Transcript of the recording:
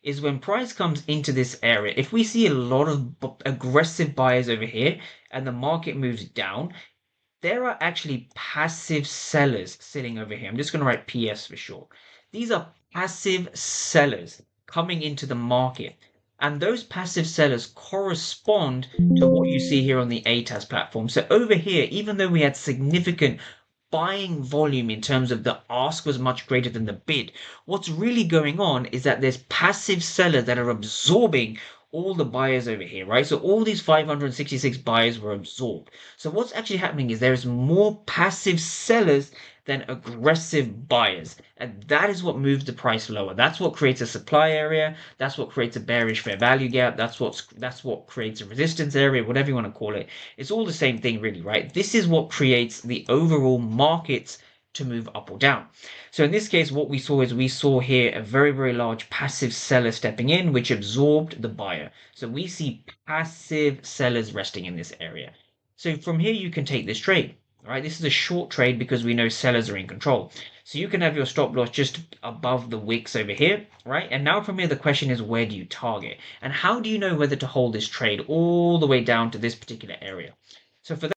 is when price comes into this area, if we see a lot of aggressive buyers over here and the market moves down, there are actually passive sellers sitting over here. I'm just going to write PS for short. These are passive sellers coming into the market. And those passive sellers correspond to what you see here on the ATAS platform. So over here, even though we had significant buying volume in terms of the ask was much greater than the bid, what's really going on is that there's passive sellers that are absorbing all the buyers over here, right? So all these 566 buyers were absorbed. So what's actually happening is there's more passive sellers than aggressive buyers. And that is what moves the price lower. That's what creates a supply area. That's what creates a bearish fair value gap. That's what creates a resistance area, whatever you want to call it. It's all the same thing really, right? This is what creates the overall markets to move up or down. So in this case, what we saw here a very, very large passive seller stepping in, which absorbed the buyer. So we see passive sellers resting in this area. So from here, you can take this trade. All right, this is a short trade because we know sellers are in control. So you can have your stop loss just above the wicks over here, right? And now from here, the question is, where do you target? And how do you know whether to hold this trade all the way down to this particular area? So for